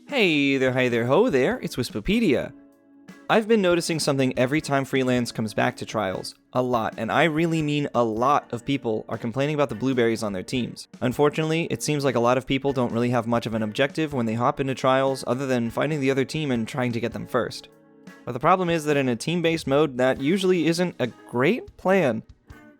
Hey there, ho there, it's Wispopedia. I've been noticing something every time Freelance comes back to Trials. A lot, and I really mean a lot of people are complaining about the blueberries on their teams. Unfortunately, it seems like a lot of people don't really have much of an objective when they hop into Trials other than finding the other team and trying to get them first. But the problem is that in a team-based mode, that usually isn't a great plan.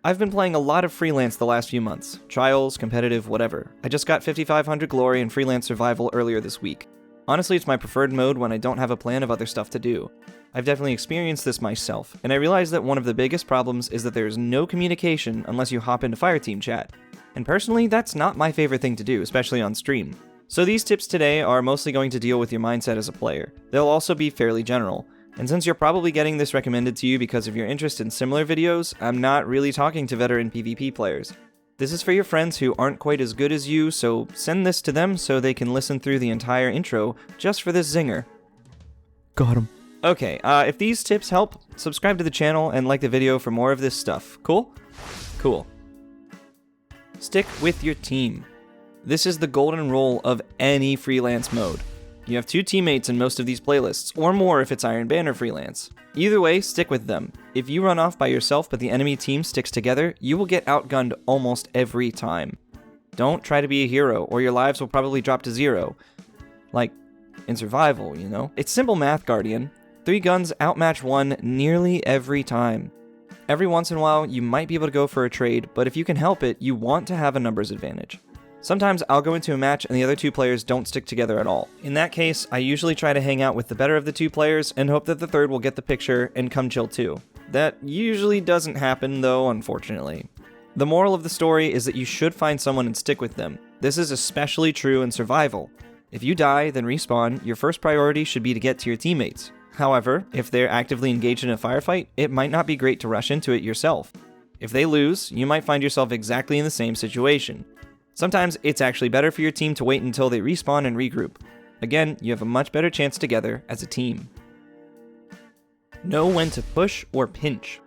I've been playing a lot of Freelance the last few months. Trials, competitive, whatever. I just got 5500 Glory in Freelance Survival earlier this week. Honestly, it's my preferred mode when I don't have a plan of other stuff to do. I've definitely experienced this myself, and I realized that one of the biggest problems is that there is no communication unless you hop into Fireteam chat. And personally, that's not my favorite thing to do, especially on stream. So these tips today are mostly going to deal with your mindset as a player. They'll also be fairly general. And since you're probably getting this recommended to you because of your interest in similar videos, I'm not really talking to veteran PvP players. This is for your friends who aren't quite as good as you, so send this to them so they can listen through the entire intro just for this zinger. Got him. Okay, if these tips help, subscribe to the channel and like the video for more of this stuff. Cool? Cool. Stick with your team. This is the golden rule of any Freelance mode. You have 2 teammates in most of these playlists, or more if it's Iron Banner Freelance. Either way, stick with them. If you run off by yourself but the enemy team sticks together, you will get outgunned almost every time. Don't try to be a hero, or your lives will probably drop to 0. Like, in survival, you know? It's simple math, Guardian. 3 guns outmatch 1 nearly every time. Every once in a while, you might be able to go for a trade, but if you can help it, you want to have a numbers advantage. Sometimes I'll go into a match and the other 2 players don't stick together at all. In that case, I usually try to hang out with the better of the 2 players and hope that the third will get the picture and come chill too. That usually doesn't happen though, unfortunately. The moral of the story is that you should find someone and stick with them. This is especially true in survival. If you die, then respawn, your first priority should be to get to your teammates. However, if they're actively engaged in a firefight, it might not be great to rush into it yourself. If they lose, you might find yourself exactly in the same situation. Sometimes it's actually better for your team to wait until they respawn and regroup. Again, you have a much better chance together as a team. Know when to push or pinch.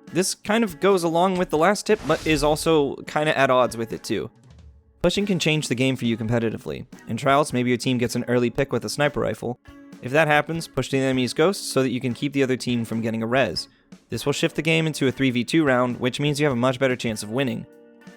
This kind of goes along with the last tip, but is also kind of at odds with it too. Pushing can change the game for you competitively. In Trials, maybe your team gets an early pick with a sniper rifle. If that happens, push the enemy's ghost so that you can keep the other team from getting a res. This will shift the game into a 3v2 round, which means you have a much better chance of winning.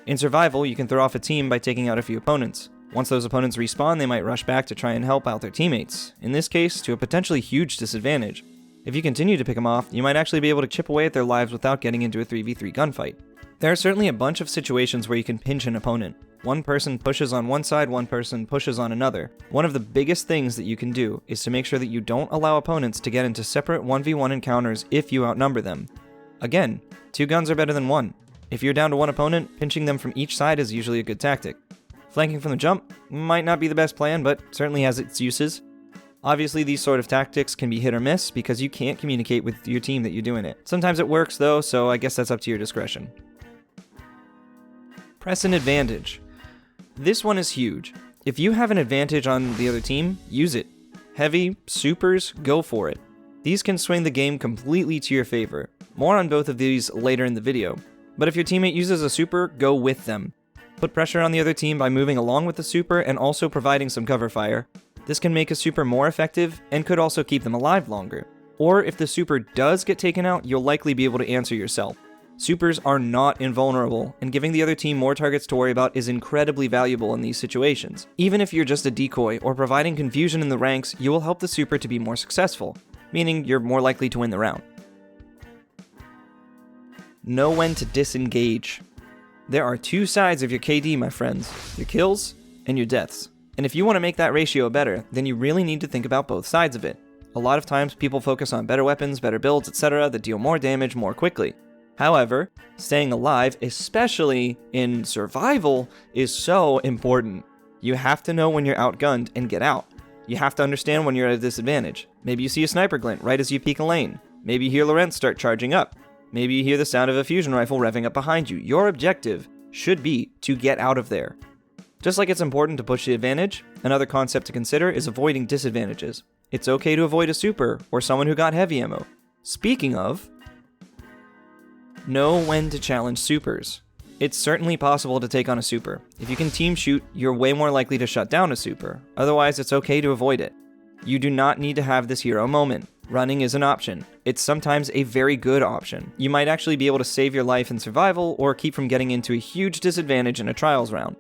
In Survival, you can throw off a team by taking out a few opponents. Once those opponents respawn, they might rush back to try and help out their teammates, in this case, to a potentially huge disadvantage. If you continue to pick them off, you might actually be able to chip away at their lives without getting into a 3v3 gunfight. There are certainly a bunch of situations where you can pinch an opponent. One person pushes on one side, one person pushes on another. One of the biggest things that you can do is to make sure that you don't allow opponents to get into separate 1v1 encounters if you outnumber them. Again, 2 guns are better than 1. If you're down to 1 opponent, pinching them from each side is usually a good tactic. Flanking from the jump might not be the best plan, but certainly has its uses. Obviously, these sort of tactics can be hit or miss because you can't communicate with your team that you're doing it. Sometimes it works though, so I guess that's up to your discretion. Press an advantage. This one is huge. If you have an advantage on the other team, use it. Heavy, supers, go for it. These can swing the game completely to your favor. More on both of these later in the video. But if your teammate uses a super, go with them. Put pressure on the other team by moving along with the super and also providing some cover fire. This can make a super more effective and could also keep them alive longer. Or if the super does get taken out, you'll likely be able to answer yourself. Supers are not invulnerable, and giving the other team more targets to worry about is incredibly valuable in these situations. Even if you're just a decoy or providing confusion in the ranks, you will help the super to be more successful, meaning you're more likely to win the round. Know when to disengage. There are 2 sides of your KD, my friends. Your kills and your deaths. And if you want to make that ratio better, then you really need to think about both sides of it. A lot of times people focus on better weapons, better builds, etc. that deal more damage more quickly. However, staying alive, especially in survival, is so important. You have to know when you're outgunned and get out. You have to understand when you're at a disadvantage. Maybe you see a sniper glint right as you peek a lane. Maybe you hear Lorenz start charging up. Maybe you hear the sound of a fusion rifle revving up behind you. Your objective should be to get out of there. Just like it's important to push the advantage, another concept to consider is avoiding disadvantages. It's okay to avoid a super or someone who got heavy ammo. Speaking of, know when to challenge supers. It's certainly possible to take on a super. If you can team shoot, you're way more likely to shut down a super. Otherwise, it's okay to avoid it. You do not need to have this hero moment. Running is an option. It's sometimes a very good option. You might actually be able to save your life in survival or keep from getting into a huge disadvantage in a trials round.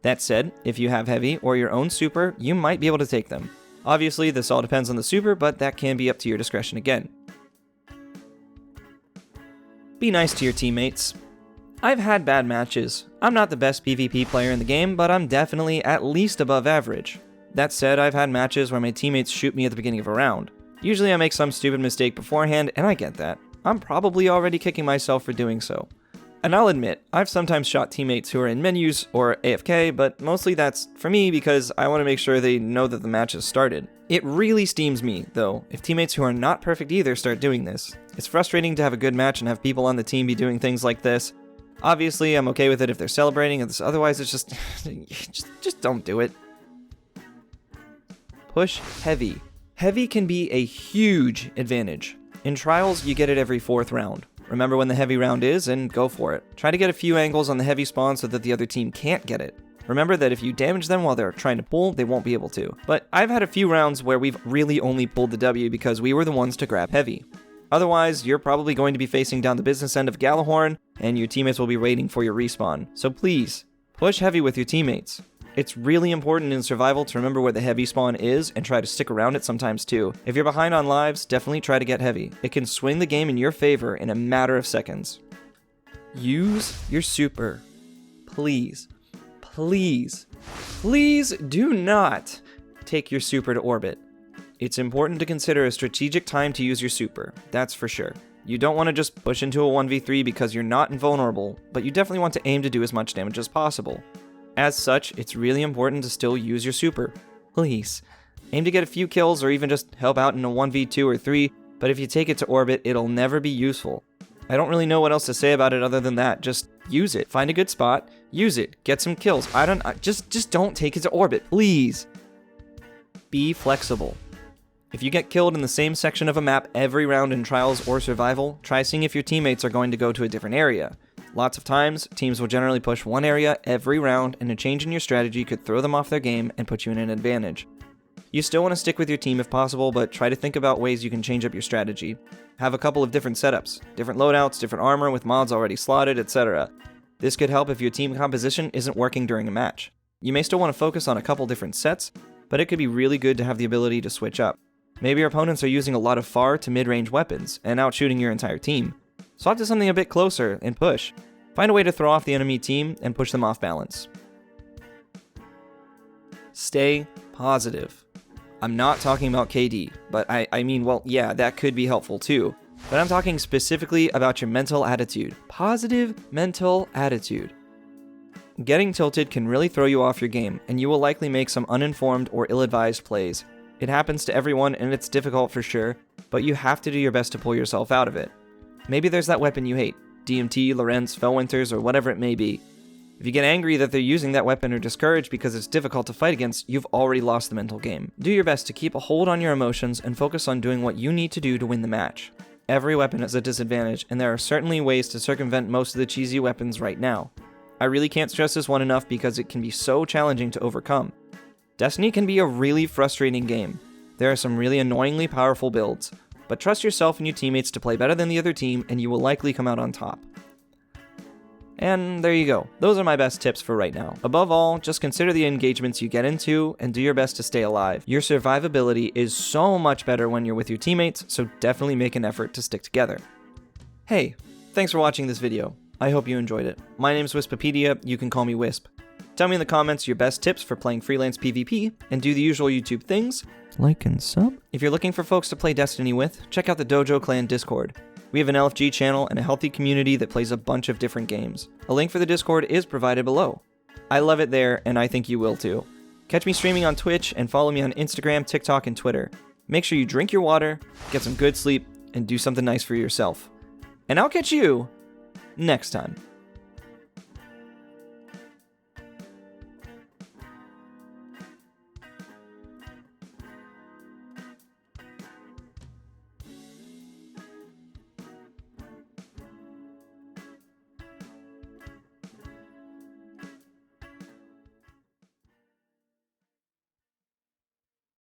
That said, if you have heavy or your own super, you might be able to take them. Obviously, this all depends on the super, but that can be up to your discretion again. Be nice to your teammates. I've had bad matches. I'm not the best PvP player in the game, but I'm definitely at least above average. That said, I've had matches where my teammates shoot me at the beginning of a round. Usually I make some stupid mistake beforehand, and I get that. I'm probably already kicking myself for doing so. And I'll admit, I've sometimes shot teammates who are in menus or AFK, but mostly that's for me because I want to make sure they know that the match has started. It really steams me, though, if teammates who are not perfect either start doing this. It's frustrating to have a good match and have people on the team be doing things like this. Obviously, I'm okay with it if they're celebrating, otherwise it's just don't do it. Push heavy. Heavy can be a huge advantage. In trials, you get it every 4th round. Remember when the heavy round is, and go for it. Try to get a few angles on the heavy spawn so that the other team can't get it. Remember that if you damage them while they're trying to pull, they won't be able to. But I've had a few rounds where we've really only pulled the W because we were the ones to grab heavy. Otherwise, you're probably going to be facing down the business end of Galahorn, and your teammates will be waiting for your respawn. So please, push heavy with your teammates. It's really important in survival to remember where the heavy spawn is and try to stick around it sometimes too. If you're behind on lives, definitely try to get heavy. It can swing the game in your favor in a matter of seconds. Use your super. Please, please, please do not take your super to orbit. It's important to consider a strategic time to use your super, that's for sure. You don't want to just push into a 1v3 because you're not invulnerable, but you definitely want to aim to do as much damage as possible. As such, it's really important to still use your super. Please. Aim to get a few kills or even just help out in a 1v2 or 3, but if you take it to orbit, it'll never be useful. I don't really know what else to say about it other than that. Just use it. Find a good spot, use it, get some kills. Just don't take it to orbit, please. Be flexible. If you get killed in the same section of a map every round in trials or survival, try seeing if your teammates are going to go to a different area. Lots of times, teams will generally push one area every round, and a change in your strategy could throw them off their game and put you in an advantage. You still want to stick with your team if possible, but try to think about ways you can change up your strategy. Have a couple of different setups, different loadouts, different armor with mods already slotted, etc. This could help if your team composition isn't working during a match. You may still want to focus on a couple different sets, but it could be really good to have the ability to switch up. Maybe your opponents are using a lot of far to mid-range weapons and outshooting your entire team. Swap to something a bit closer and push. Find a way to throw off the enemy team and push them off balance. Stay positive. I'm not talking about KD, but I mean, well, yeah, that could be helpful too. But I'm talking specifically about your mental attitude. Positive mental attitude. Getting tilted can really throw you off your game, and you will likely make some uninformed or ill-advised plays. It happens to everyone, and it's difficult for sure, but you have to do your best to pull yourself out of it. Maybe there's that weapon you hate, DMT, Lorenz, Fellwinters, or whatever it may be. If you get angry that they're using that weapon or discouraged because it's difficult to fight against, you've already lost the mental game. Do your best to keep a hold on your emotions and focus on doing what you need to do to win the match. Every weapon is a disadvantage, and there are certainly ways to circumvent most of the cheesy weapons right now. I really can't stress this one enough because it can be so challenging to overcome. Destiny can be a really frustrating game. There are some really annoyingly powerful builds, but trust yourself and your teammates to play better than the other team and you will likely come out on top. And there you go. Those are my best tips for right now. Above all, just consider the engagements you get into and do your best to stay alive. Your survivability is so much better when you're with your teammates, so definitely make an effort to stick together. Hey, thanks for watching this video. I hope you enjoyed it. My name's Wispepedia, you can call me Wisp. Tell me in the comments your best tips for playing freelance PvP, and do the usual YouTube things. Like and sub. If you're looking for folks to play Destiny with, check out the Dojo Clan Discord. We have an LFG channel and a healthy community that plays a bunch of different games. A link for the Discord is provided below. I love it there, and I think you will too. Catch me streaming on Twitch, and follow me on Instagram, TikTok, and Twitter. Make sure you drink your water, get some good sleep, and do something nice for yourself. And I'll catch you next time.